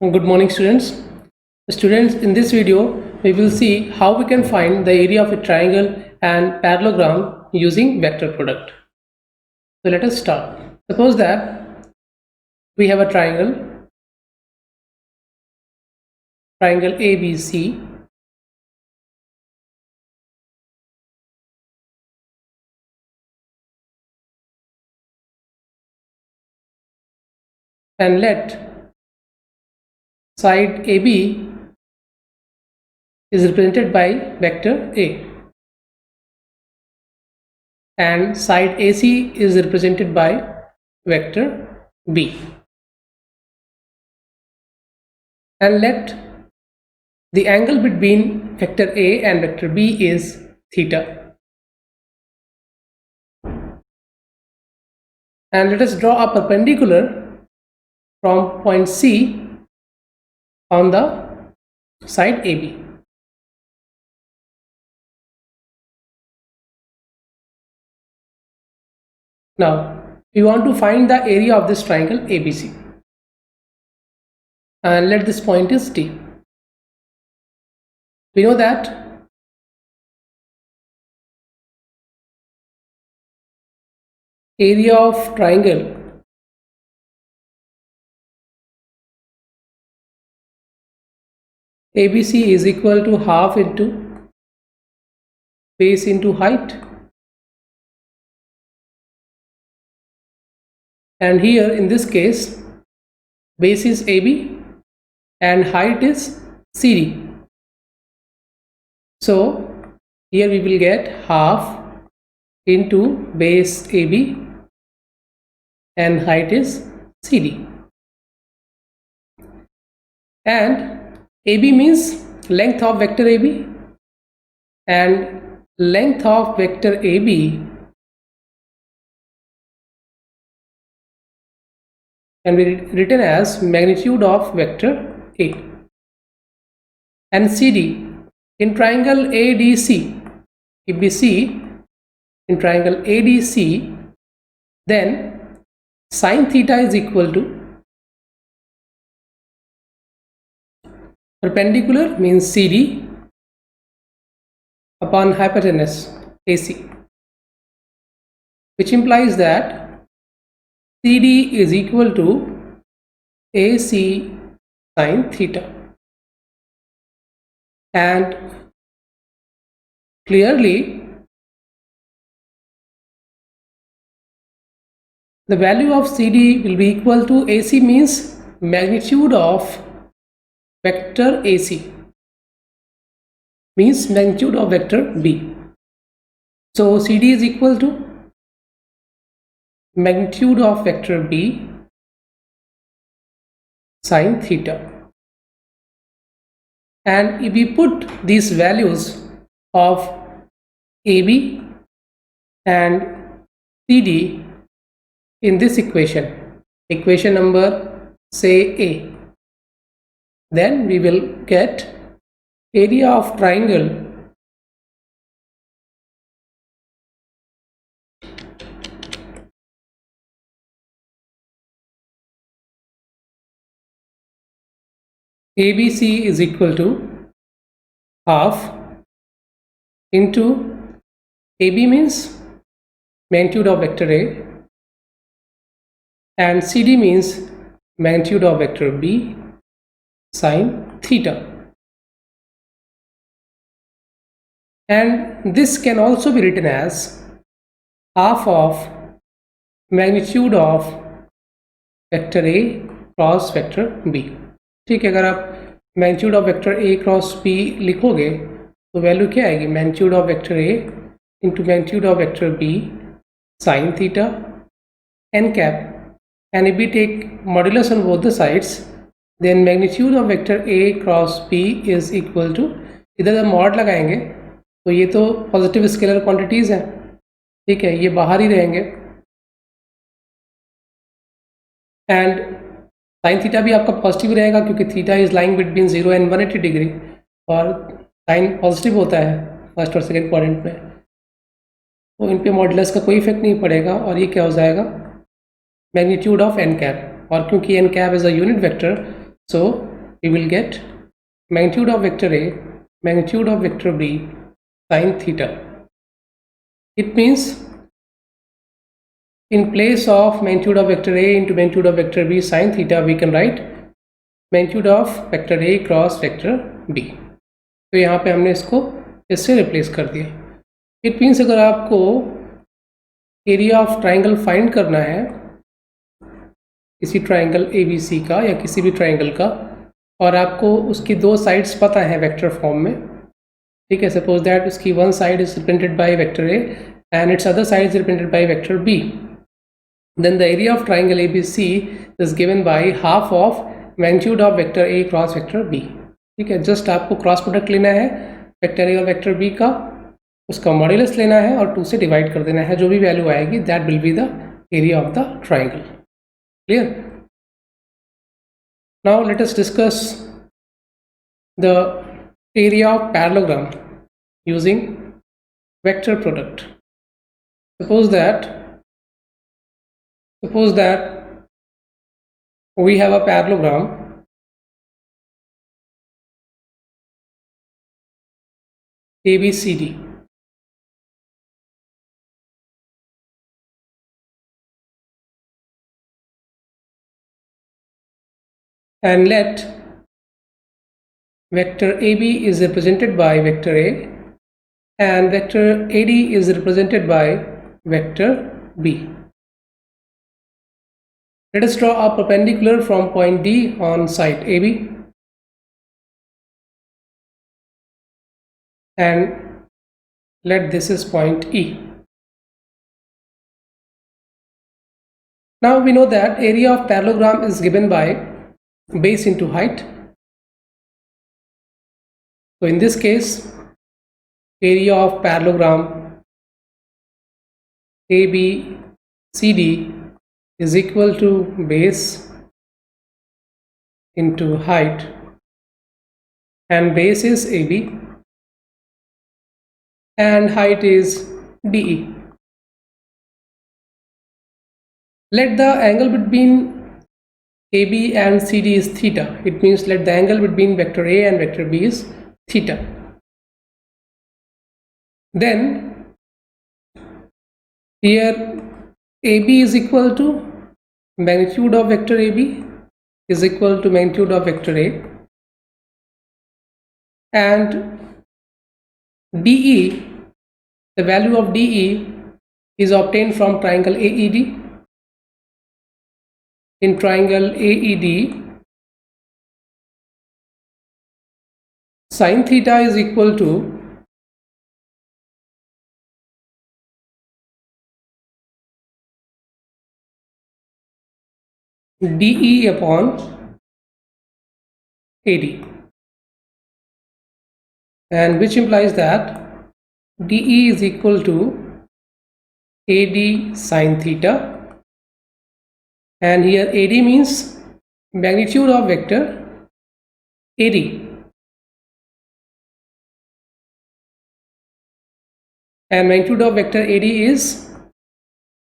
Good morning, students. Students, in this video, we will see how we can find the area of a triangle and parallelogram using vector product. So let us start. Suppose that we have a triangle ABC, and let side AB is represented by vector A and side AC is represented by vector B, and let the angle between vector A and vector B is theta. And let us draw a perpendicular from point C on the side AB. Now, we want to find the area of this triangle ABC, and let this point is T. We know that area of triangle ABC is equal to half into base into height, and here in this case base is AB and height is CD. So here we will get half into base AB and height is CD, and AB means length of vector AB, and length of vector AB can be written as magnitude of vector A, and CD in triangle ADC. If we see in triangle ADC, then sine theta is equal to perpendicular means CD upon hypotenuse AC, which implies that CD is equal to AC sine theta. And clearly the value of CD will be equal to AC means magnitude of vector AC means magnitude of vector B. So CD is equal to magnitude of vector B sine theta. And if we put these values of AB and CD in this equation number say A, then we will get area of triangle ABC is equal to half into AB means magnitude of vector A and CD means magnitude of vector B sine theta. And this can also be written as half of magnitude of vector A cross vector B. ठीक है, अगर आप magnitude of vector A cross B लिखोगे तो value क्या आएगी? Magnitude of vector A into magnitude of vector B sine theta n cap, and if we take modulus on both the sides, then magnitude of vector A cross B is equal to, इधर जब mod लगाएंगे तो ये तो positive scalar quantities हैं, ठीक है, ये बाहर ही रहेंगे, एंड साइन थीटा भी आपका पॉजिटिव रहेगा क्योंकि theta is lying between 0 and 180 degree और साइन पॉजिटिव होता है फर्स्ट और सेकेंड क्वाड्रेंट में, तो इन पे मॉडुलस का कोई इफेक्ट नहीं पड़ेगा और ये क्या हो जाएगा? मैग्नीट्यूड ऑफ n कैप, और क्योंकि n cap is a unit vector, so we will get magnitude of vector A, magnitude of vector B sin theta. It means in place of magnitude of vector A into magnitude of vector B sin theta, we can write magnitude of vector A cross vector B. तो यहाँ पे हमने इसको इससे replace कर दिया. It means अगर आपको एरिया ऑफ ट्राइंगल फाइंड करना है किसी ट्राइंगल ABC का या किसी भी ट्राइंगल का, और आपको उसकी दो साइड्स पता है वेक्टर फॉर्म में, ठीक है, सपोज दैट उसकी one side is represented by vector A and its other side is represented by vector B, then the area of triangle ABC is given by half of magnitude of vector A cross vector B. ठीक है, just आपको cross product लेना है vector A और vector B का, उसका modulus लेना है और 2 से डिवाइड कर देना है, जो भी वैल्यू आएगी that will be the area of the triangle. Clear? Now let us discuss the area of parallelogram using vector product. Suppose that we have a parallelogram ABCD. And let vector AB is represented by vector A and vector AD is represented by vector B. Let us draw a perpendicular from point D on side AB and let this is point E. Now we know that area of parallelogram is given by base into height. So in this case, area of parallelogram ABCD is equal to base into height, and base is AB and height is DE. Let the angle between AB and CD is theta. It means let the angle between vector A and vector B is theta. Then here AB is equal to magnitude of vector AB is equal to magnitude of vector A, and DE, the value of DE is obtained from triangle AED. In triangle AED, sin theta is equal to DE upon AD, and which implies that DE is equal to AD sin theta, and here AD means magnitude of vector AD, and magnitude of vector AD is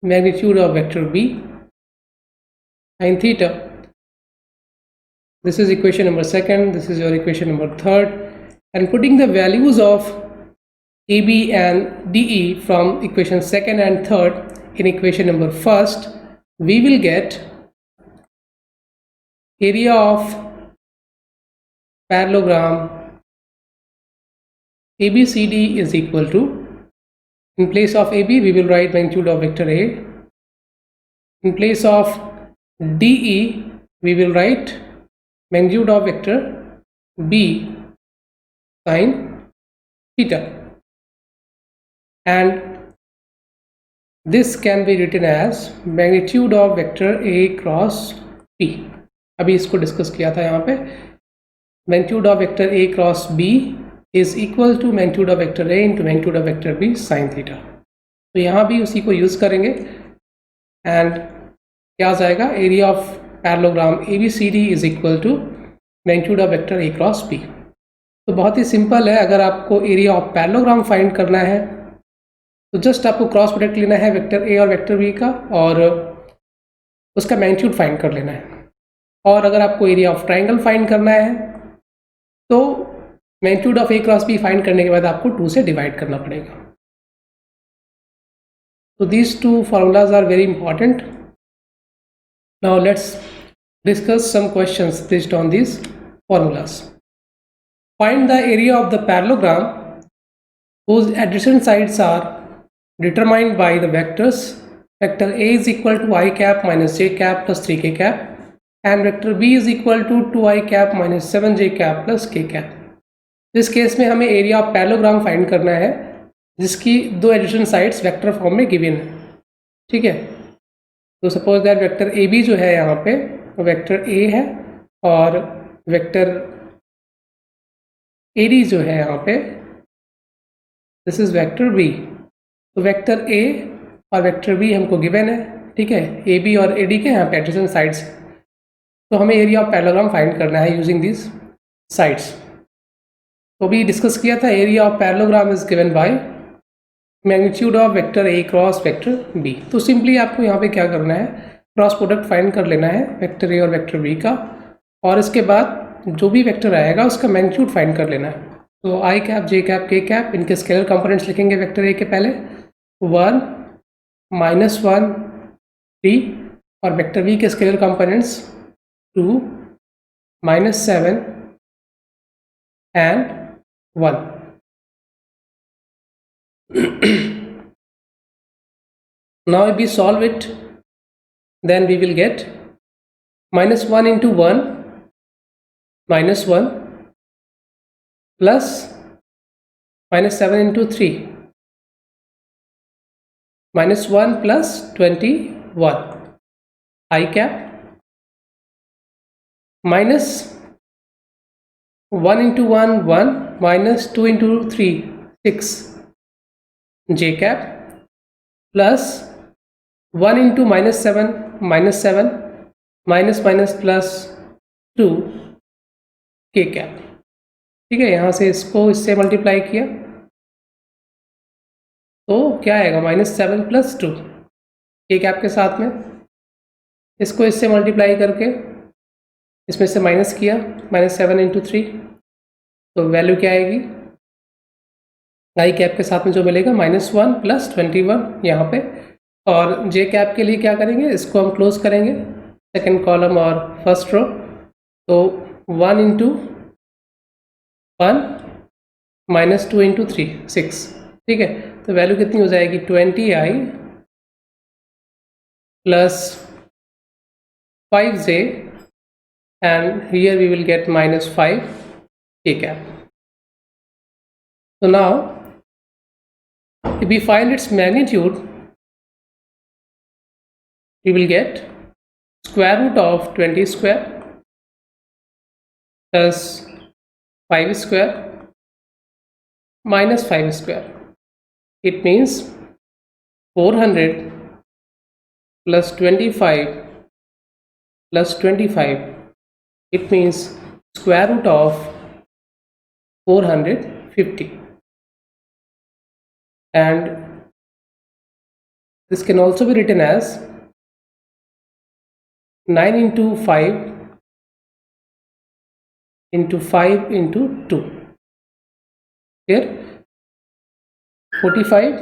magnitude of vector B sin theta. This is equation number 2, this is your equation number 3, and putting the values of AB and DE from equation 2 and 3 in equation number 1, we will get area of parallelogram ABCD is equal to, in place of AB we will write magnitude of vector A, in place of DE we will write magnitude of vector B sin theta, and this can be written as magnitude of vector A cross B. अभी इसको discuss किया था यहाँ पे. magnitude of vector A cross B is equal to magnitude of vector A into magnitude of vector B sin theta. तो यहाँ भी उसी को यूज़ करेंगे, एंड क्या आ जाएगा, area of parallelogram ABCD is equal to magnitude of vector A cross B. तो बहुत ही सिंपल है. अगर आपको एरिया ऑफ पैरेललोग्राम फाइंड करना है तो जस्ट आपको क्रॉस प्रोडक्ट लेना है वेक्टर A और वेक्टर B का, और उसका मैग्नीट्यूड फाइंड कर लेना है. और अगर आपको एरिया ऑफ ट्राइंगल फाइंड करना है तो magnitude of A cross B find करने के बाद आपको 2 से डिवाइड करना पड़ेगा। तो these two formulas are very important. Now let's discuss some questions based on these formulas. Find the area of the parallelogram whose adjacent sides are determined by the vectors vector A is equal to I cap minus j cap plus 3k cap and vector B is equal to 2I cap minus 7j cap plus k cap. इस case में हमें area of parallelogram find करना है जिसकी दो adjacent sides vector form में given है। ठीक है, तो suppose that vector A B जो है यहाँ पे वेक्टर ए है और वेक्टर ए डी जो है यहाँ पे दिस इज वेक्टर बी। तो वेक्टर ए और वेक्टर बी हमको गिवन है। ठीक है, ए बी और ए डी के यहाँ पे एडिशन साइड्स, तो हमें एरिया ऑफ पैरेललोग्राम फाइंड करना है यूजिंग दिस साइड्स। तो अभी डिस्कस किया था area of parallelogram is given by magnitude of vector A cross vector B. तो सिंपली आपको यहाँ पे क्या करना है, क्रॉस प्रोडक्ट फाइंड कर लेना है वेक्टर ए और वेक्टर बी का, और इसके बाद जो भी वेक्टर आएगा उसका मैग्नीट्यूड फाइंड कर लेना है। तो आई कैप जे कैप के कैप इनके स्केलर कंपोनेंट्स लिखेंगे वेक्टर ए के पहले 1 -1 3 और वेक्टर बी के scalar components 2 -7 and 1. Now if we solve it, then we will get -1 into 1 -1 plus -7 into 3 -1 plus 21 I cap minus 1 into 1 1 minus 2 into 3 6 j cap plus 1 into -7 -7 minus minus plus 2 k cap। ठीक है, यहाँ से इसको इससे multiply किया तो क्या आएगा -7 plus 2 k cap के साथ में, इसको इससे मल्टीप्लाई करके इसमें से माइनस किया -7 into 3, तो वैल्यू क्या आएगी आई कैप के साथ में जो मिलेगा -1 plus 21 यहाँ पे। और जे कैप के लिए क्या करेंगे, इसको हम क्लोज करेंगे सेकंड कॉलम और फर्स्ट रो, तो 1 into 1 -2 into 3 6। ठीक है, तो वैल्यू कितनी हो जाएगी 20i plus 5j and here we will get -5 k cap. So now if we find its magnitude, we will get square root of 20 square plus 5 square minus 5 square. It means 400 plus 25 plus 25. It means square root of 450, and this can also be written as 9 into 5 into 5 into 2. Here 45,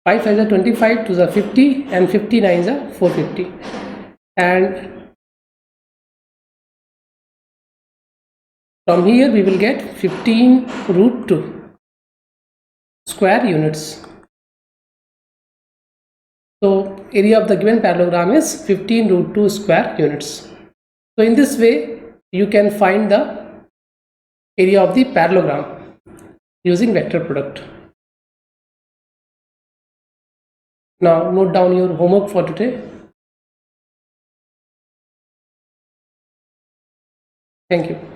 5 is a 25, 2 is a 50 and 59 is a 450, and from here we will get 15 root 2 square units. So area of the given parallelogram is 15 root 2 square units. So in this way you can find the area of the parallelogram using vector product. Now note down your homework for today. Thank you.